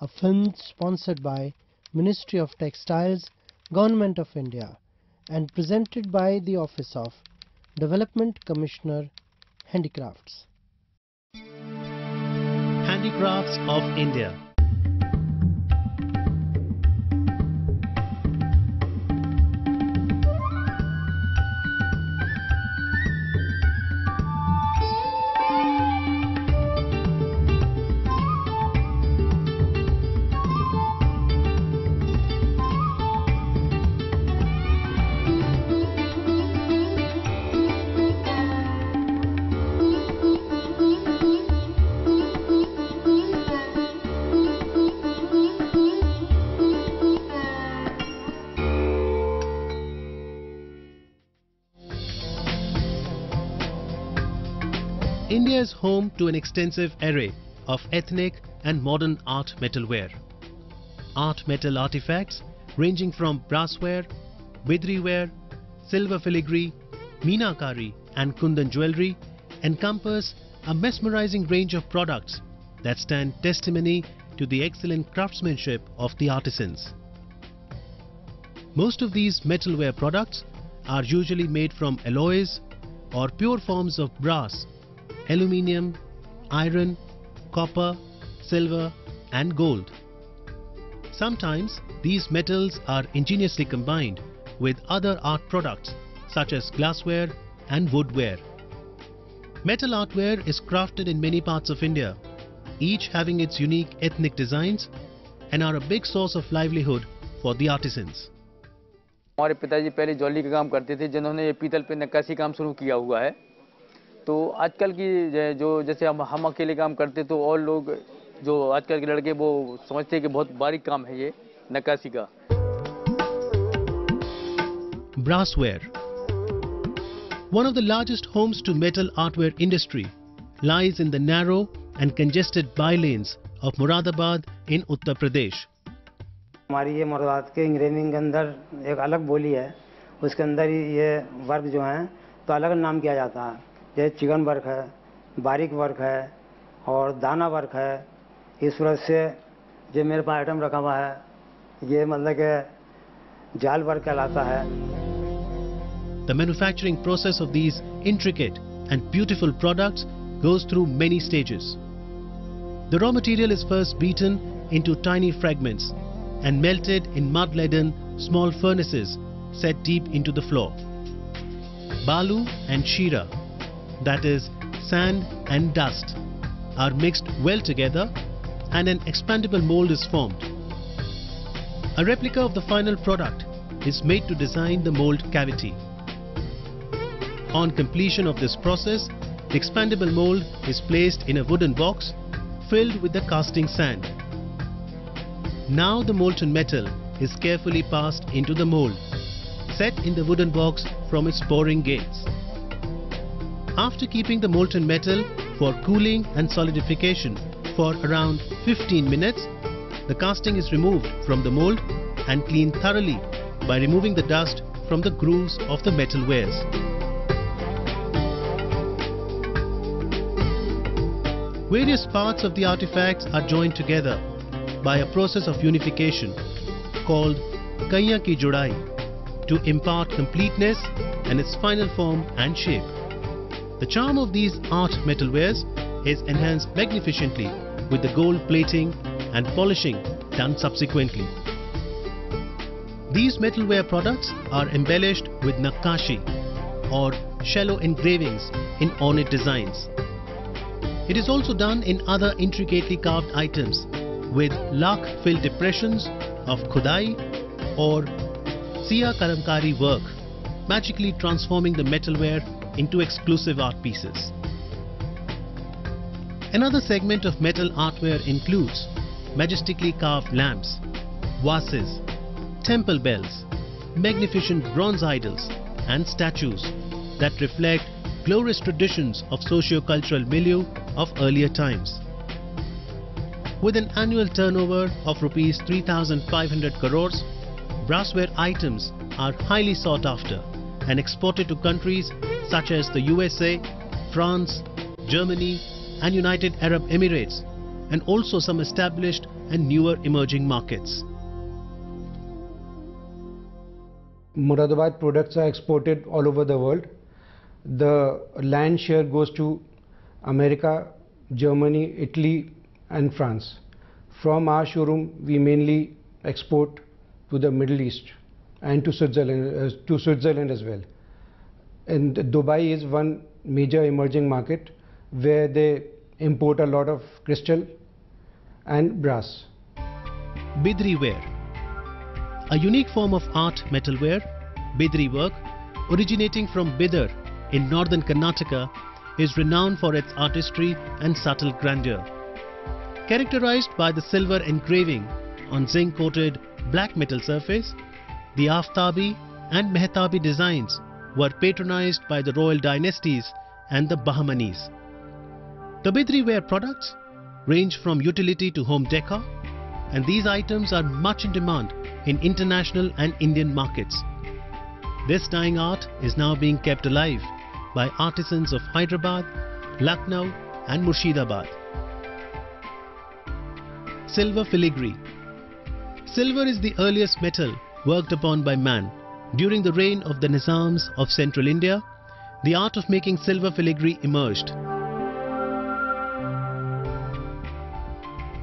a film sponsored by Ministry of Textiles, Government of India, and presented by the Office of Development Commissioner, Handicrafts. Handicrafts of India. India is home to an extensive array of ethnic and modern art metalware. Art metal artifacts ranging from brassware, bidriware, silver filigree, meenakari and kundan jewellery encompass a mesmerizing range of products that stand testimony to the excellent craftsmanship of the artisans. Most of these metalware products are usually made from alloys or pure forms of brass, aluminium, iron, copper, silver and gold. Sometimes these metals are ingeniously combined with other art products such as glassware and woodware. Metal artware is crafted in many parts of India, each having its unique ethnic designs and are a big source of livelihood for the artisans. हमारे पिताजी पहले jewellery का काम करते थे, जिन्होंने ये पीतल पे नक्काशी काम शुरू किया हुआ है। तो आजकल की जो जैसे हम अकेले काम करते तो और लोग जो आजकल के लड़के वो समझते हैं कि बहुत बारीक काम है ये नक्काशी का। Brassware. One of the largest homes to metal artware industry lies in the narrow and congested bylanes of Moradabad in Uttar Pradesh. हमारी ये मुरादाबाद के इंग्रेविंग के अंदर एक अलग बोली है, उसके अंदर ये वर्क जो हैं तो अलग नाम किया जाता है, जैसे चिकन वर्क है, बारीक वर्क है और दाना वर्क है। इस वजह से जो मेरे पास आइटम रखा हुआ है ये मतलब कि जाल वर्क कहलाता है। The manufacturing process of these intricate and beautiful products goes through many stages. The raw material is first beaten into tiny fragments and melted in mud-laden small furnaces set deep into the floor. Balu and Shira, that is sand and dust, are mixed well together and an expandable mold is formed. A replica of the final product is made to design the mold cavity. On completion of this process, the expandable mold is placed in a wooden box filled with the casting sand. Now the molten metal is carefully passed into the mold, set in the wooden box from its pouring gates. After keeping the molten metal for cooling and solidification for around 15 minutes, the casting is removed from the mold and cleaned thoroughly by removing the dust from the grooves of the metal wares. Various parts of the artifacts are joined together by a process of unification called Kaiya ki Judai to impart completeness and its final form and shape. The charm of these art metalwares is enhanced magnificently with the gold plating and polishing done subsequently. These metalware products are embellished with nakkashi or shallow engravings in ornate designs. It is also done in other intricately carved items with lac-filled depressions of khudai or siya kalamkari work, magically transforming the metalware into exclusive art pieces. Another segment of metal artware includes majestically carved lamps, vases, temple bells, magnificent bronze idols and statues that reflect glorious traditions of socio-cultural milieu of earlier times. With an annual turnover of Rs 3,500 crores, brassware items are highly sought after and exported to countries such as the USA, France, Germany and United Arab Emirates, and also some established and newer emerging markets. Moradabad products are exported all over the world. The land share goes to America, Germany, Italy and France. From our showroom we mainly export to the Middle East and to Switzerland as well. And Dubai is one major emerging market where they import a lot of crystal and brass. Bidri ware. A unique form of art metalware, Bidri work, originating from Bidar in northern Karnataka, is renowned for its artistry and subtle grandeur. Characterized by the silver engraving on zinc-coated black metal surface, the Aftabi and Mehtabi designs were patronized by the royal dynasties and the Bahmanis. The Bidri ware products range from utility to home decor, and these items are much in demand in international and Indian markets. This dying art is now being kept alive by artisans of Hyderabad, Lucknow and Murshidabad. Silver filigree. Silver is the earliest metal worked upon by man. During the reign of the Nizams of central India, the art of making silver filigree emerged.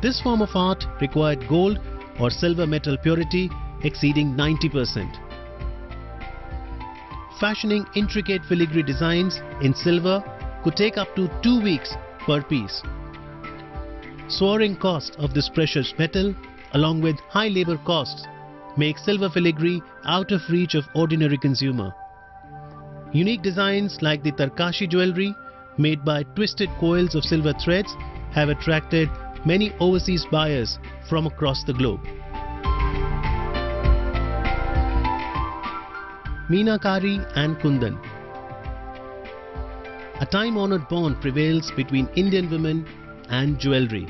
This form of art required gold or silver metal purity exceeding 90%. Fashioning intricate filigree designs in silver could take up to 2 weeks per piece. Soaring cost of this precious metal, along with high labor costs, make silver filigree out of reach of ordinary consumer. Unique designs like the Tarkashi jewelry, made by twisted coils of silver threads, have attracted many overseas buyers from across the globe. Meenakari and Kundan. A time-honored bond prevails between Indian women and jewelry.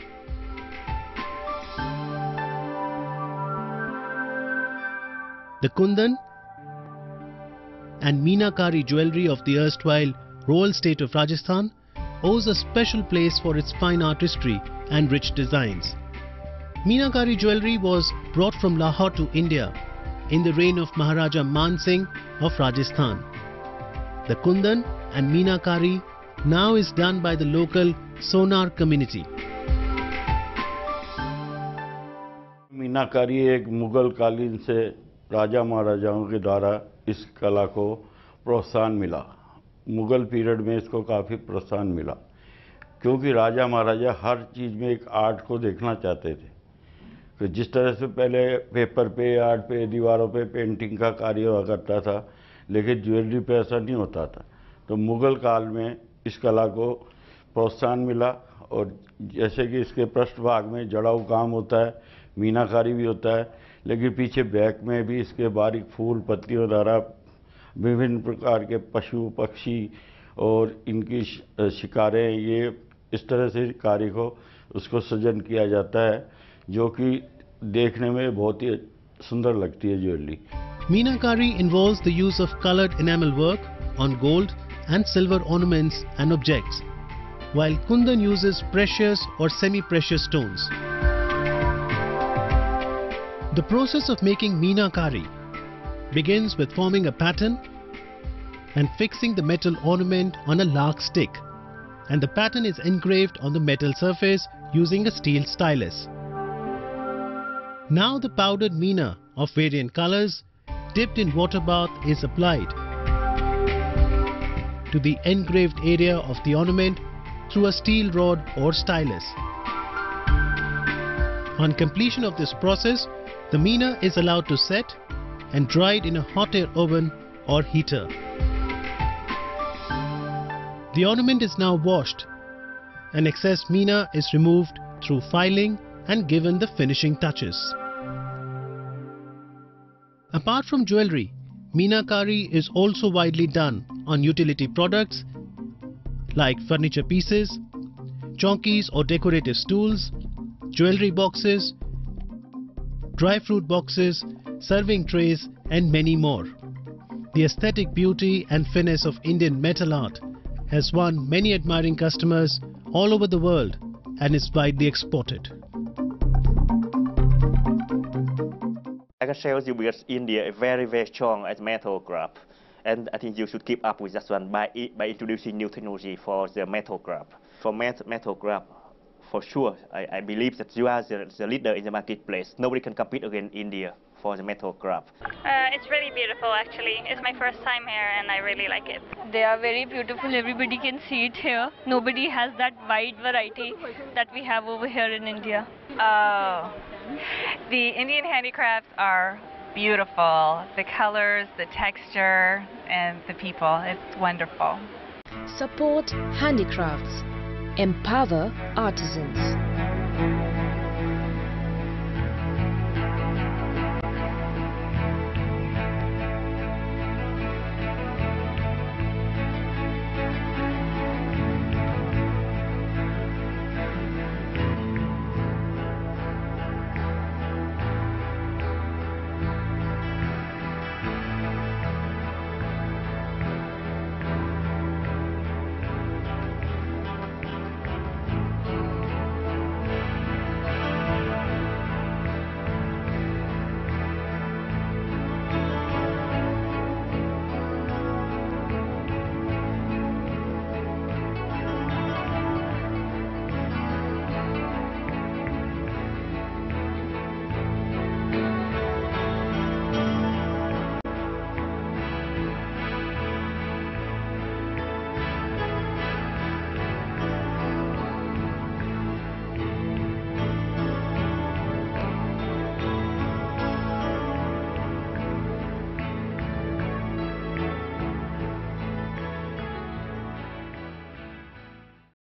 The Kundan and Meenakari jewelry of the erstwhile royal state of Rajasthan owes a special place for its fine artistry and rich designs. Meenakari jewelry was brought from Lahore to India in the reign of Maharaja Man Singh of Rajasthan. The Kundan and Meenakari now is done by the local Sonar community. मीनाकारी एक मुगल कालीन से राजा महाराजाओं के द्वारा इस कला को प्रोत्साहन मिला। मुगल पीरियड में इसको काफ़ी प्रोत्साहन मिला क्योंकि राजा महाराजा हर चीज़ में एक आर्ट को देखना चाहते थे। तो जिस तरह से पहले पेपर पे, आर्ट पे, दीवारों पे पेंटिंग का कार्य हुआ करता था, लेकिन ज्वेलरी पे ऐसा नहीं होता था। तो मुगल काल में इस कला को प्रोत्साहन मिला और जैसे कि इसके पृष्ठभाग में जड़ाऊ काम होता है, मीनाकारी भी होता है, लेकिन पीछे बैक में भी इसके बारीक फूल पत्तियों द्वारा विभिन्न प्रकार के पशु पक्षी और इनकी शिकारें, ये इस तरह से कार्य को उसको सजन किया जाता है जो कि देखने में बहुत ही सुंदर लगती है jewellery. Meenakari involves the use of colored enamel work on gold and silver ornaments and objects, while Kundan uses precious or semi-precious stones. The process of making Meenakari begins with forming a pattern and fixing the metal ornament on a lark stick, and the pattern is engraved on the metal surface using a steel stylus. Now the powdered meena of variant colors dipped in water bath is applied to the engraved area of the ornament through a steel rod or stylus. On completion of this process, the meena is allowed to set and dried in a hot air oven or heater. The ornament is now washed and excess meena is removed through filing and given the finishing touches. Apart from jewelry, Meenakari is also widely done on utility products like furniture pieces, chonkies or decorative stools, jewelry boxes, dry fruit boxes, serving trays and many more. The aesthetic beauty and finesse of Indian metal art has won many admiring customers all over the world and is widely exported. I can share with you because India is very strong as metal craft, and I think you should keep up with that one by introducing new technology for the metal craft. For metal craft, for sure, I believe that you are the leader in the marketplace. Nobody can compete against India for the metal craft. It's really beautiful actually. It's my first time here and I really like it. They are very beautiful. Everybody can see it here. Nobody has that wide variety that we have over here in India. The Indian handicrafts are beautiful. The colors, the texture, and the people. It's wonderful. Support handicrafts. Empower artisans.